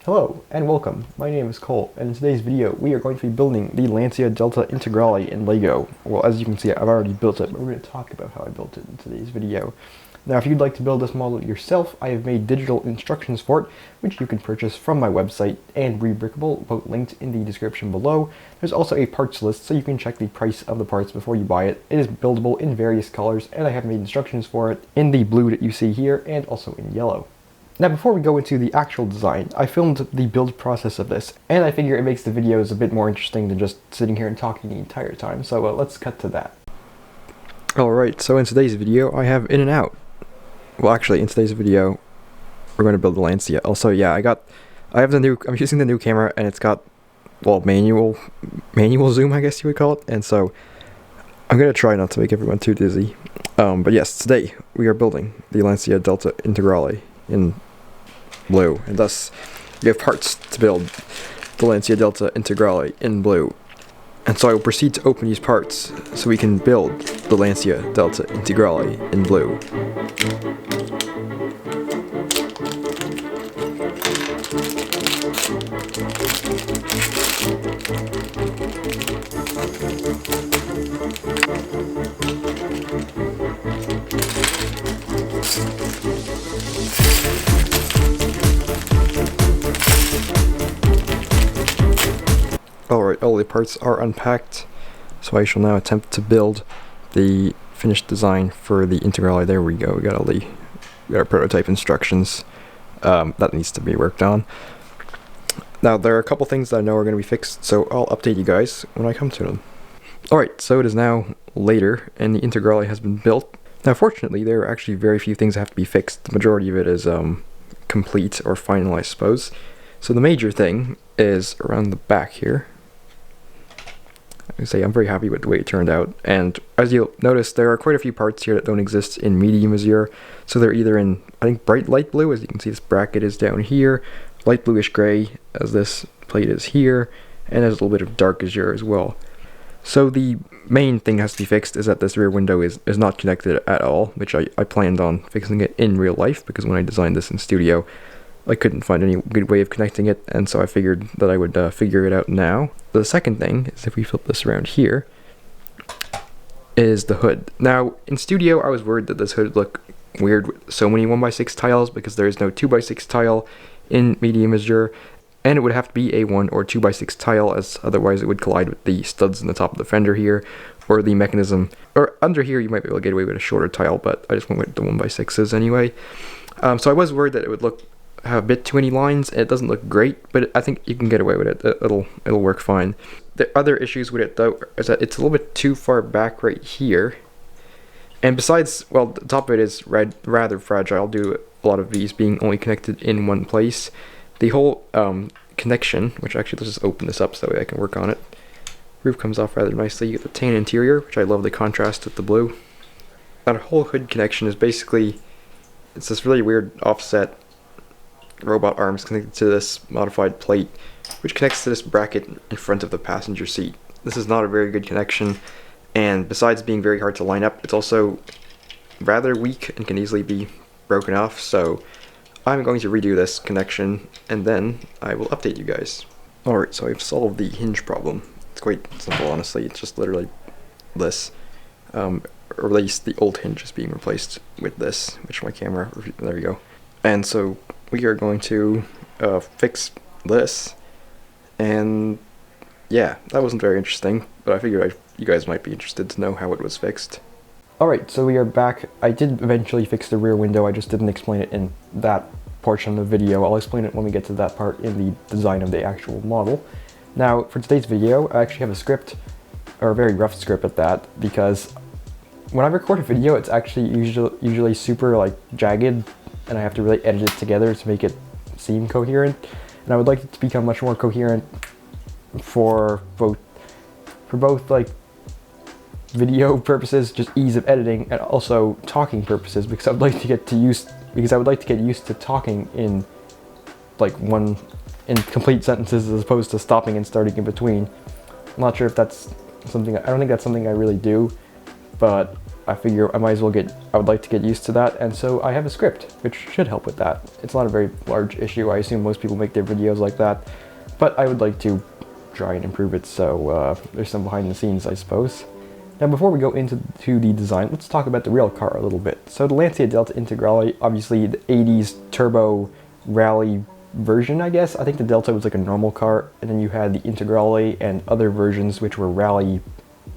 Hello and welcome. My name is Cole, and in today's video we are going to be building the Lancia Delta Integrale in LEGO. Well, as you can see, I've already built it, but we're going to talk about how I built it in today's video. Now, if you'd like to build this model yourself, I have made digital instructions for it, which you can purchase from my website and Rebrickable, both linked in the description below. There's also a parts list, so you can check the price of the parts before you buy it. It is buildable in various colors, and I have made instructions for it in the blue that you see here, and also in yellow. Now, before we go into the actual design, I filmed the build process of this, and I figure it makes the videos a bit more interesting than just sitting here and talking the entire time, so let's cut to that. Alright, so in today's video, I have in and out. Well, actually, in today's video, we're going to build the Lancia. Also, yeah, I'm using the new camera, and it's got, well, manual zoom, I guess you would call it, and so I'm going to try not to make everyone too dizzy. But yes, today, we are building the Lancia Delta Integrale in blue, and thus we have parts to build the Lancia Delta Integrale in blue. And so I will proceed to open these parts so we can build the Lancia Delta Integrale in blue. Alright, all the parts are unpacked, so I shall now attempt to build the finished design for the Integrale. There we go, we got our prototype instructions. That needs to be worked on. Now, there are a couple things that I know are going to be fixed, so I'll update you guys when I come to them. Alright, so it is now later, and the Integrale has been built. Now, fortunately, there are actually very few things that have to be fixed. The majority of it is complete or final, I suppose. So the major thing is around the back here. I'm very happy with the way it turned out, and as you'll notice, there are quite a few parts here that don't exist in medium azure, so they're either in, I think, bright light blue, as you can see this bracket is down here, light bluish gray, as this plate is here, and there's a little bit of dark azure as well. So the main thing that has to be fixed is that this rear window is not connected at all, which I planned on fixing it in real life, because when I designed this in studio, I couldn't find any good way of connecting it, and so I figured that I would figure it out now. The second thing is, if we flip this around here, is the hood. Now, in studio, I was worried that this hood would look weird with so many 1x6 tiles, because there is no 2x6 tile in medium azure, and it would have to be a 1 or 2x6 tile, as otherwise it would collide with the studs in the top of the fender here, or the mechanism. Or under here, you might be able to get away with a shorter tile, but I just went with the 1x6s anyway. So I was worried that it would have a bit too many lines. It doesn't look great, but I think you can get away with it. It'll work fine. The other issues with it, though, is that it's a little bit too far back right here. And besides, well, the top of it is rather fragile due to a lot of these being only connected in one place. The whole connection, which actually, let's just open this up so that way I can work on it. Roof comes off rather nicely. You get the tan interior, which I love the contrast with the blue. That whole hood connection is basically, it's this really weird offset robot arms connected to this modified plate, which connects to this bracket in front of the passenger seat. This is not a very good connection, and besides being very hard to line up, it's also rather weak and can easily be broken off, so I'm going to redo this connection, and then I will update you guys. Alright, so I've solved the hinge problem. It's quite simple, honestly. It's just literally this. Or at least the old hinge is being replaced with this, which my camera, there you go. And so we are going to fix this, and yeah, that wasn't very interesting, but I figured you guys might be interested to know how it was fixed. Alright, so we are back. I did eventually fix the rear window, I just didn't explain it in that portion of the video. I'll explain it when we get to that part in the design of the actual model. Now, for today's video, I actually have a script, or a very rough script at that, because when I record a video, it's actually usually super like jagged, and I have to really edit it together to make it seem coherent. And I would like it to become much more coherent for both like video purposes, just ease of editing, and also talking purposes, because I would like to get used to talking in complete sentences as opposed to stopping and starting in between. I'm not sure if that's something, I don't think that's something I really do, but I figure I would like to get used to that, and so I have a script, which should help with that. It's not a very large issue. I assume most people make their videos like that, but I would like to try and improve it, so there's some behind the scenes, I suppose. Now, before we go into the design, let's talk about the real car a little bit. So the Lancia Delta Integrale, obviously the 80s turbo rally version, I guess. I think the Delta was like a normal car, and then you had the Integrale and other versions which were rally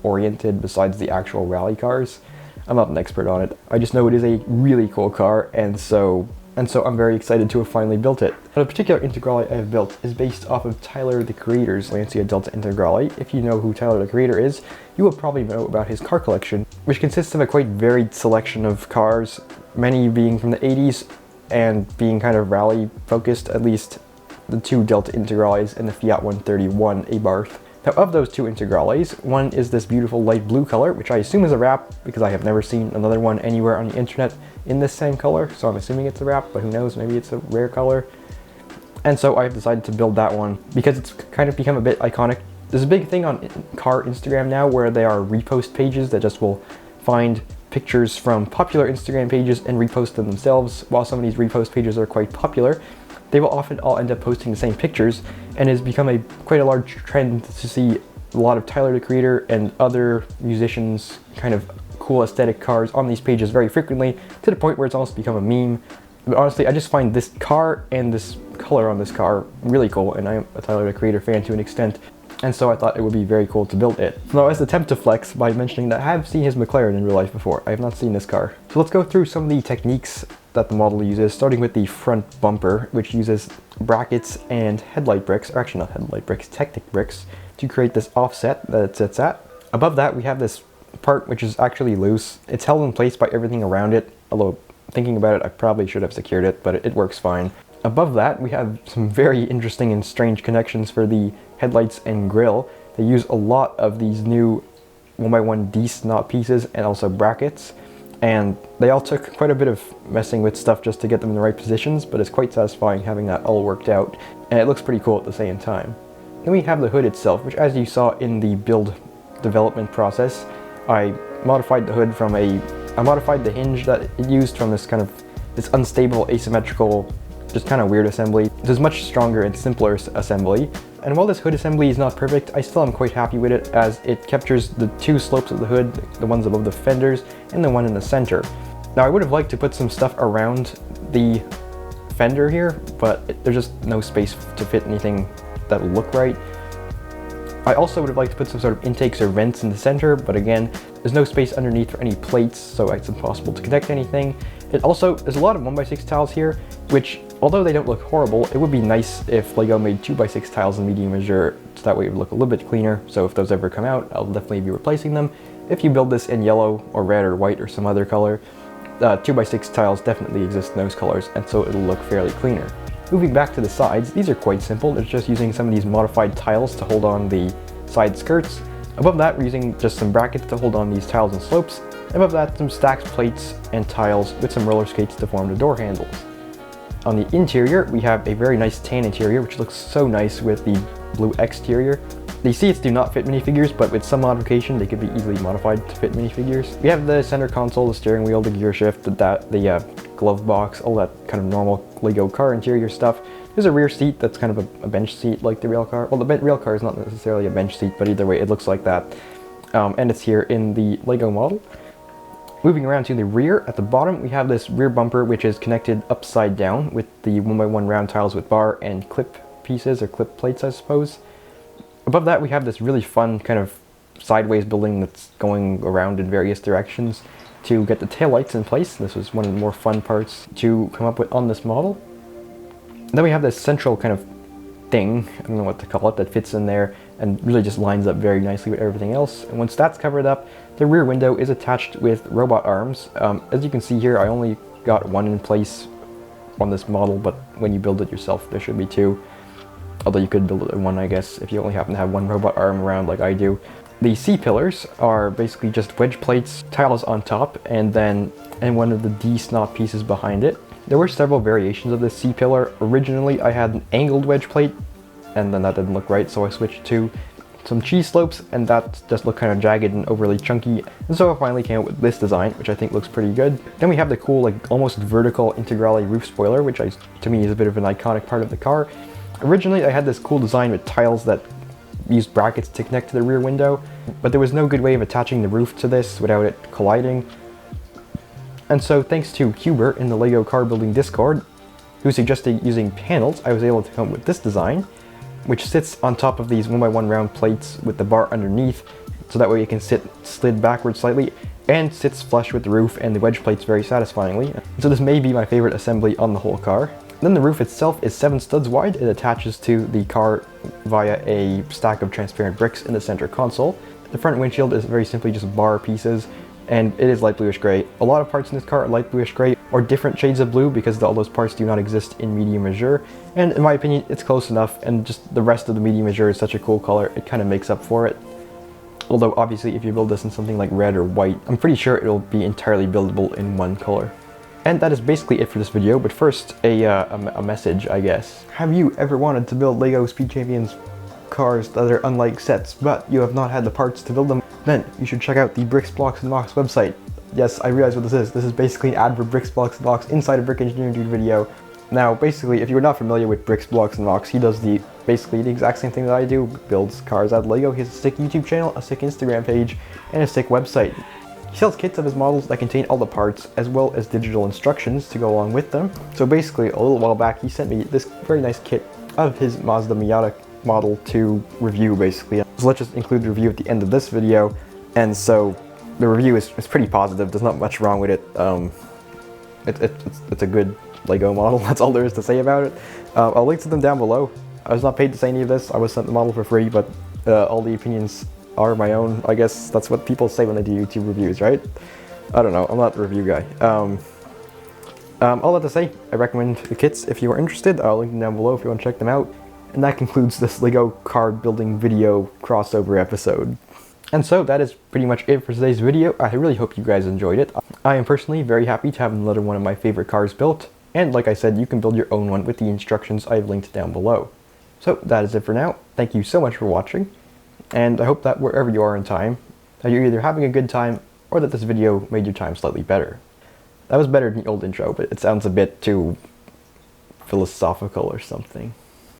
oriented besides the actual rally cars. I'm not an expert on it. I just know it is a really cool car, and so I'm very excited to have finally built it. Now, the particular Integrale I have built is based off of Tyler the Creator's Lancia Delta Integrale. If you know who Tyler the Creator is, you will probably know about his car collection, which consists of a quite varied selection of cars, many being from the 80s and being kind of rally focused, at least the two Delta Integrales and the Fiat 131 Abarth. Now, of those two Integrales, one is this beautiful light blue color, which I assume is a wrap because I have never seen another one anywhere on the internet in this same color, so I'm assuming it's a wrap, but who knows, maybe it's a rare color. And so I've decided to build that one because it's kind of become a bit iconic. There's a big thing on car Instagram now where they are repost pages that just will find pictures from popular Instagram pages and repost them themselves. While some of these repost pages are quite popular, they will often all end up posting the same pictures, and it's become quite a large trend to see a lot of Tyler the Creator and other musicians kind of cool aesthetic cars on these pages very frequently, to the point where it's almost become a meme. But honestly, I just find this car and this color on this car really cool, and I am a Tyler the Creator fan to an extent, and so I thought it would be very cool to build it. Now, let's attempt to flex by mentioning that I have seen his McLaren in real life before. I have not seen this car. So let's go through some of the techniques that the model uses, starting with the front bumper, which uses brackets and headlight bricks, or actually not headlight bricks, Technic bricks, to create this offset that it sits at. Above that, we have this part which is actually loose. It's held in place by everything around it, although thinking about it, I probably should have secured it, but it works fine. Above that, we have some very interesting and strange connections for the headlights and grille. They use a lot of these new 1x1 D-snot pieces and also brackets, and they all took quite a bit of messing with stuff just to get them in the right positions, but it's quite satisfying having that all worked out, and it looks pretty cool at the same time. Then we have the hood itself, which, as you saw in the build development process, I modified the hood from I modified the hinge that it used from this unstable, asymmetrical, just kind of weird assembly. This is much stronger and simpler assembly. And while this hood assembly is not perfect, I still am quite happy with it, as it captures the two slopes of the hood, the ones above the fenders and the one in the center. Now, I would have liked to put some stuff around the fender here, but there's just no space to fit anything that will look right. I also would have liked to put some sort of intakes or vents in the center, but again, there's no space underneath for any plates, so it's impossible to connect anything. There's a lot of 1x6 tiles here, which, although they don't look horrible, it would be nice if LEGO made 2x6 tiles in medium azure, so that way it would look a little bit cleaner. So if those ever come out, I'll definitely be replacing them. If you build this in yellow or red or white or some other color, 2x6 tiles definitely exist in those colors, and so it'll look fairly cleaner. Moving back to the sides, these are quite simple. It's just using some of these modified tiles to hold on the side skirts. Above that, we're using just some brackets to hold on these tiles and slopes. Above that, some stacked plates and tiles with some roller skates to form the door handles. On the interior, we have a very nice tan interior, which looks so nice with the blue exterior. The seats do not fit minifigures, but with some modification, they could be easily modified to fit minifigures. We have the center console, the steering wheel, the gear shift, the glove box, all that kind of normal LEGO car interior stuff. There's a rear seat that's kind of a bench seat like the real car. Well, the real car is not necessarily a bench seat, but either way, it looks like that. And it's here in the LEGO model. Moving around to the rear, at the bottom, we have this rear bumper, which is connected upside down with the 1x1 round tiles with bar and clip pieces, or clip plates, I suppose. Above that, we have this really fun kind of sideways building that's going around in various directions to get the taillights in place. This was one of the more fun parts to come up with on this model. And then we have this central kind of thing, I don't know what to call it, that fits in there and really just lines up very nicely with everything else. And once that's covered up, the rear window is attached with robot arms. As you can see here, I only got one in place on this model, but when you build it yourself, there should be two. Although you could build it in one, I guess, if you only happen to have one robot arm around like I do. The C-pillars are basically just wedge plates, tiles on top, and one of the D-snot pieces behind it. There were several variations of this C-pillar. Originally, I had an angled wedge plate, and then that didn't look right, so I switched to some cheese slopes, and that just looked kind of jagged and overly chunky. And so I finally came up with this design, which I think looks pretty good. Then we have the cool, like almost vertical Integrale roof spoiler, which to me is a bit of an iconic part of the car. Originally, I had this cool design with tiles that used brackets to connect to the rear window, but there was no good way of attaching the roof to this without it colliding. And so thanks to Huber in the LEGO car building Discord, who suggested using panels, I was able to come up with this design, which sits on top of these 1x1 round plates with the bar underneath, so that way it can sit slid backwards slightly and sits flush with the roof and the wedge plates very satisfyingly. So this may be my favorite assembly on the whole car. Then the roof itself is 7 studs wide. It attaches to the car via a stack of transparent bricks in the center console. The front windshield is very simply just bar pieces, and it is light bluish gray. A lot of parts in this car are light bluish gray or different shades of blue because all those parts do not exist in medium azure. And in my opinion, it's close enough, and just the rest of the medium azure is such a cool color, it kind of makes up for it. Although obviously if you build this in something like red or white, I'm pretty sure it'll be entirely buildable in one color. And that is basically it for this video, but first a message, I guess. Have you ever wanted to build LEGO Speed Champions cars that are unlike sets, but you have not had the parts to build them? Then you should check out the Bricks, Blocks, and Blocks website. Yes, I realize what this is. This is basically an ad for Bricks, Blocks, and Blocks inside a Brick Engineering Dude video. Now, basically, if you're not familiar with Bricks, Blocks, and Blocks, he does basically the exact same thing that I do, builds cars out of LEGO. He has a sick YouTube channel, a sick Instagram page, and a sick website. He sells kits of his models that contain all the parts, as well as digital instructions to go along with them. So basically, a little while back, he sent me this very nice kit of his Mazda Miata model to review, basically. So let's just include the review at the end of this video. And so the review is pretty positive. There's not much wrong with it. It's a good LEGO model. That's all there is to say about it. I'll link to them down below. I was not paid to say any of this. I was sent the model for free, but all the opinions are my own. I guess that's what people say when they do YouTube reviews, right? I don't know. I'm not the review guy. All that to say, I recommend the kits if you are interested. I'll link them down below if you want to check them out. And that concludes this LEGO car building video crossover episode. And so that is pretty much it for today's video. I really hope you guys enjoyed it. I am personally very happy to have another one of my favorite cars built. And like I said, you can build your own one with the instructions I've linked down below. So that is it for now. Thank you so much for watching. And I hope that wherever you are in time, that you're either having a good time or that this video made your time slightly better. That was better than the old intro, but it sounds a bit too philosophical or something.